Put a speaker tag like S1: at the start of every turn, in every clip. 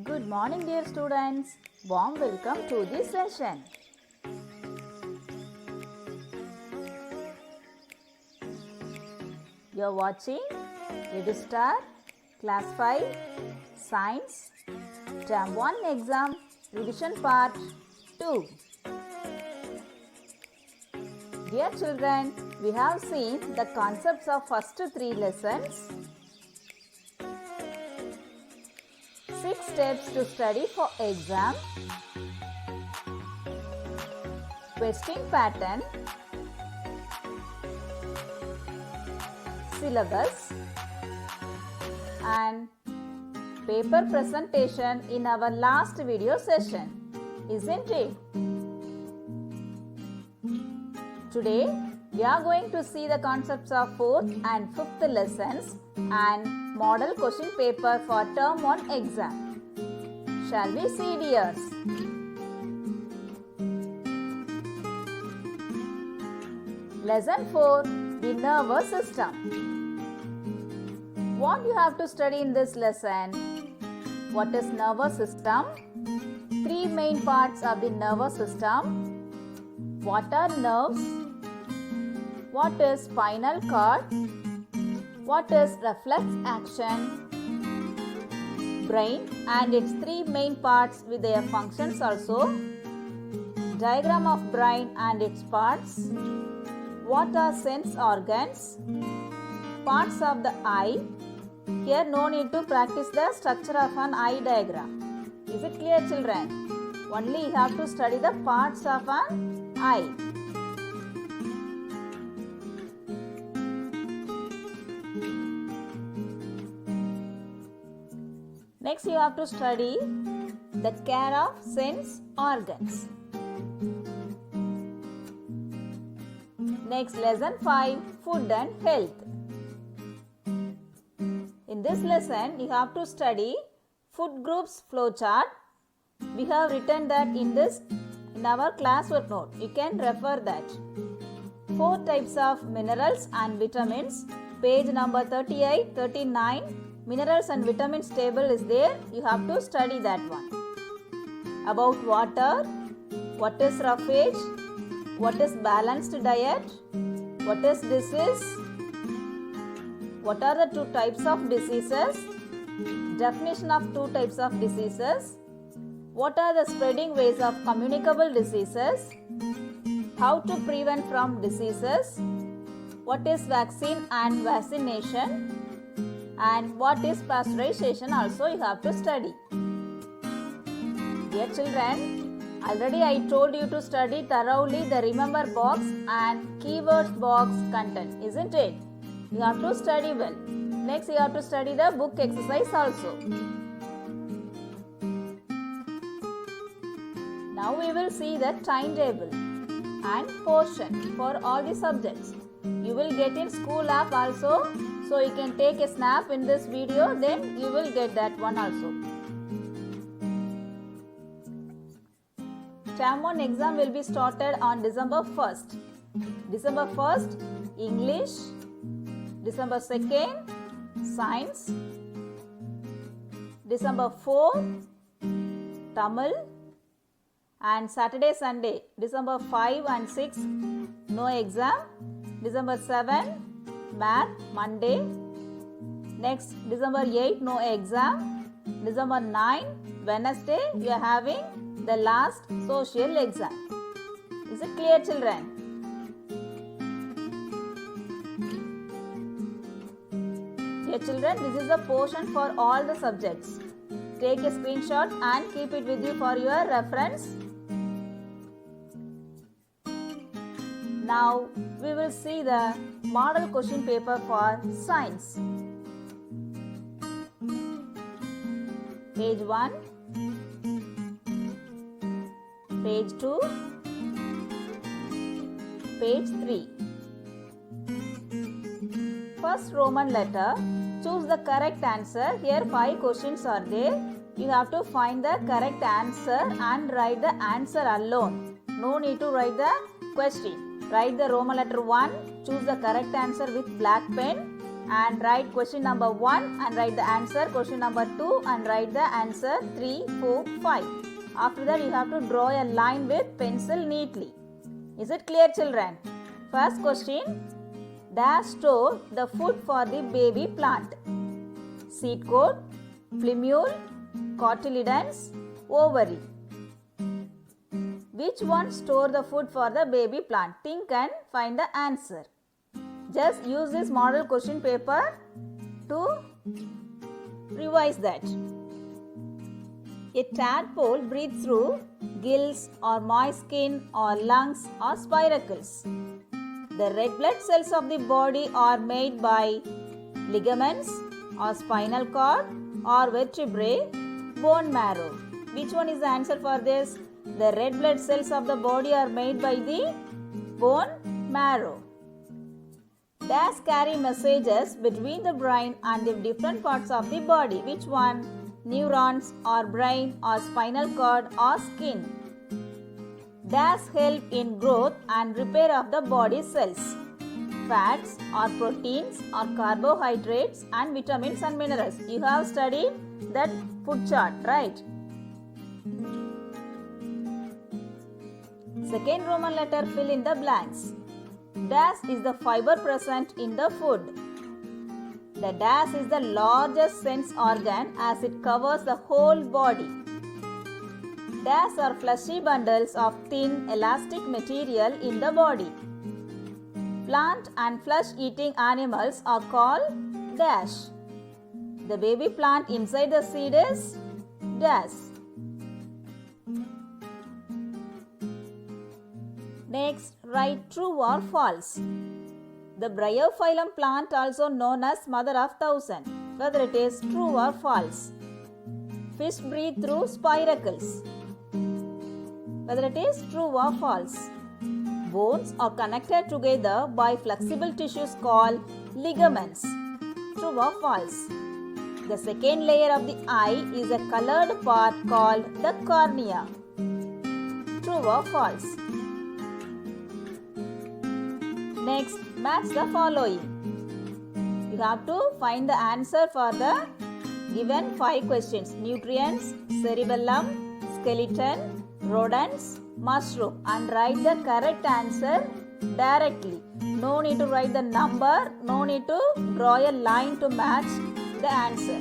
S1: Good morning, dear students. Warm welcome to this session. You are watching EduStar Class 5 Science Term 1 Exam Revision Part 2. Dear children, we have seen the concepts of first 3 lessons. 6 steps to study for exam, question pattern, syllabus and paper presentation in our last video session, isn't it? Today we are going to see the concepts of 4th and 5th lessons and model question paper for term 1 exam. Shall we see, dears? Lesson 4, the nervous system. What you have to study in this lesson? What is nervous system? 3 main parts of the nervous system. What are nerves? What is spinal cord? What is reflex action? Brain and its 3 main parts with their functions also. Diagram of brain and its parts. What are sense organs? Parts of the eye. Here no need to practice the structure of an eye diagram. Is it clear, children? Only you have to study the parts of an eye. Next you have to study the care of sense organs. Next, lesson 5, food and health. In this lesson you have to study food groups flowchart. We have written that in our classwork note. You can refer that. 4 types of minerals and vitamins. Page number 38, 39. Minerals and vitamins table is there. You have to study that one. About water. What is roughage? What is balanced diet? What is disease? What are the 2 types of diseases? Definition of 2 types of diseases. What are the spreading ways of communicable diseases? How to prevent from diseases? What is vaccine and vaccination? And what is pasteurization also you have to study. Dear children, already I told you to study thoroughly the remember box and keywords box content, isn't it? You have to study well. Next you have to study the book exercise also. Now we will see the timetable and portion for all the subjects. You will get in school app also. So you can take a snap in this video, then you will get that one also. Term 1 exam will be started on December 1st. December 1st, English. December 2nd, Science. December 4th, Tamil. And Saturday, Sunday, December 5 and 6, no exam. December 7, Math, Monday. Next, December 8, no exam. December 9, Wednesday, you are having the last social exam. Is it clear, children? Dear children, this is the portion for all the subjects. Take a screenshot and keep it with you for your reference. Now, we will see the model question paper for science. Page 1, page 2, page 3. First Roman letter, choose the correct answer. Here 5 questions are there. You have to find the correct answer and write the answer alone. No need to write the question. Write the Roman letter 1, choose the correct answer with black pen. and write question number 1 and write the answer, question number 2 and write the answer 3, 4, 5. After that you have to draw a line with pencil neatly. Is it clear, children? First question, dash store the food for the baby plant? Seed coat, plumule, cotyledons, ovary. Which one store the food for the baby plant? Think and find the answer. Just use this model question paper to revise that. A tadpole breathes through gills or moist skin or lungs or spiracles. The red blood cells of the body are made by ligaments or spinal cord or vertebrae, bone marrow. Which one is the answer for this? The red blood cells of the body are made by the bone marrow. Dash carry messages between the brain and the different parts of the body. Which one? Neurons or brain or spinal cord or skin. Dash help in growth and repair of the body cells. Fats or proteins or carbohydrates and vitamins and minerals. You have studied that food chart, right? Second Roman letter, fill in the blanks. Dash is the fiber present in the food. The dash is the largest sense organ as it covers the whole body. Dash are fleshy bundles of thin elastic material in the body. Plant and flesh-eating animals are called dash. The baby plant inside the seed is dash. Next, write true or false. The Bryophyllum plant, also known as mother of thousand, whether it is true or false. Fish breathe through spiracles, whether it is true or false. Bones are connected together by flexible tissues called ligaments, true or false. The second layer of the eye is a colored part called the cornea, true or false. Next, match the following. You have to find the answer for the given 5 questions. Nutrients, cerebellum, skeleton, rodents, mushroom, and write the correct answer directly. No need to write the number, no need to draw a line to match the answer.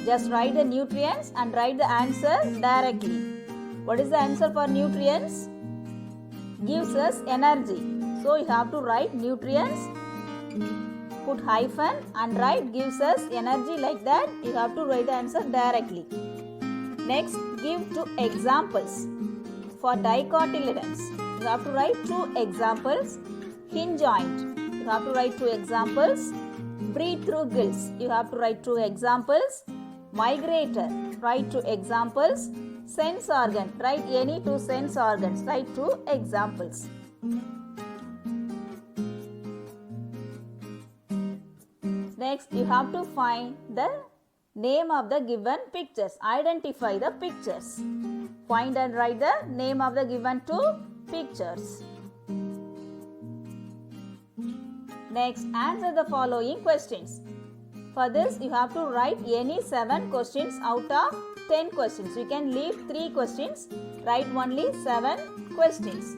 S1: Just write the nutrients and write the answer directly. What is the answer for nutrients? Gives us energy. So you have to write nutrients, put hyphen and write gives us energy, like that. You have to write the answer directly. Next, give 2 examples. For dicotyledons, you have to write 2 examples. Hinge joint, you have to write 2 examples. Breathe through gills, you have to write 2 examples. Migrator, write 2 examples. Sense organ, write any 2 sense organs, write 2 examples. Next, you have to find the name of the given pictures. Identify the pictures. Find and write the name of the given 2 pictures. Next, answer the following questions. For this, you have to write any 7 questions out of 10 questions. You can leave 3 questions. Write only 7 questions.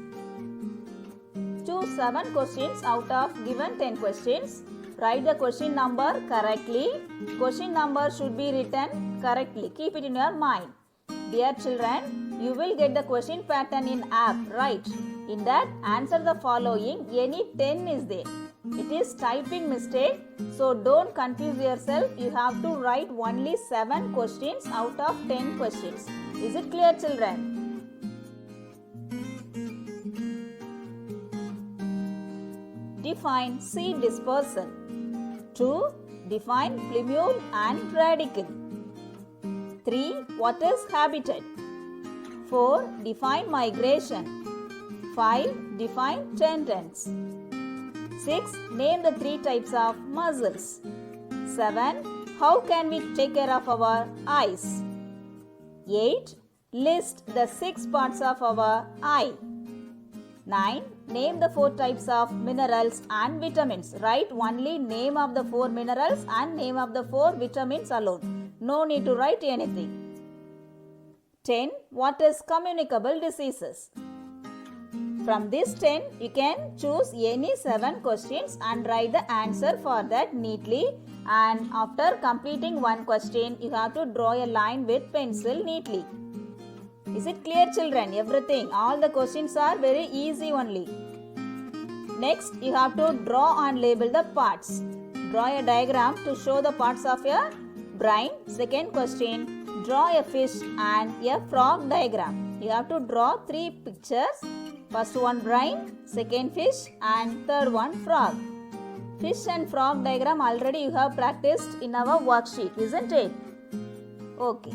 S1: Choose 7 questions out of given 10 questions. Write the question number correctly. Question number should be written correctly. Keep it in your mind. Dear children, you will get the question pattern in app, right? In that, answer the following. Any 10 is there. It is typing mistake. So don't confuse yourself. You have to write only 7 questions out of 10 questions. Is it clear, children? Define seed dispersal. 2. Define plumule and radicle. 3. What is habitat? 4. Define migration. 5. Define tendons. 6. Name the 3 types of muscles. 7. How can we take care of our eyes? 8. List the 6 parts of our eye. 9. Name the 4 types of minerals and vitamins. Write only name of the 4 minerals and name of the 4 vitamins alone. No need to write anything. 10. What is communicable diseases? From this 10, you can choose any 7 questions and write the answer for that neatly. And after completing one question, you have to draw a line with pencil neatly. Is it clear, children? Everything, all the questions are very easy only. Next, you have to draw and label the parts. Draw a diagram to show the parts of your brain. Second question, draw a fish and a frog diagram. You have to draw 3 pictures. First one brain, second fish and third one frog. Fish and frog diagram already you have practiced in our worksheet, isn't it? Okay.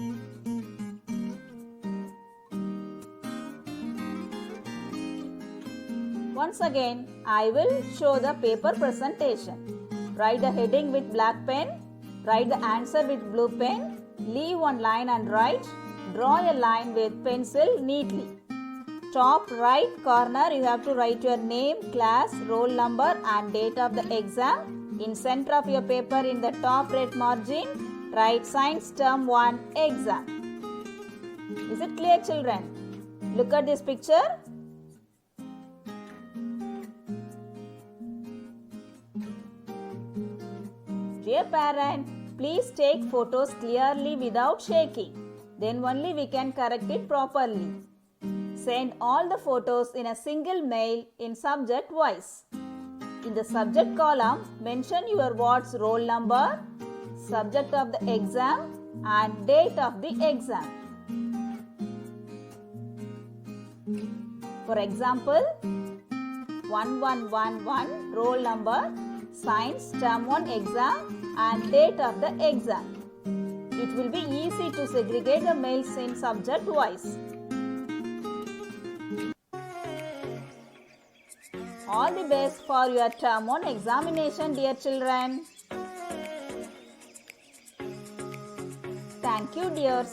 S1: Once again, I will show the paper presentation. Write the heading with black pen. Write the answer with blue pen. Leave one line and write. Draw a line with pencil neatly. Top right corner, you have to write your name, class, roll number and date of the exam. In center of your paper in the top right margin, write Science Term 1 exam. Is it clear, children? Look at this picture. Dear parent, please take photos clearly without shaking. Then only we can correct it properly. Send all the photos in a single mail in subject wise. In the subject column, mention your ward's roll number, subject of the exam and date of the exam. For example, 1111 roll number, Science Term 1 exam and date of the exam. It will be easy to segregate the mails in subject wise. All the best for your Term 1 examination, dear children. Thank you, dears.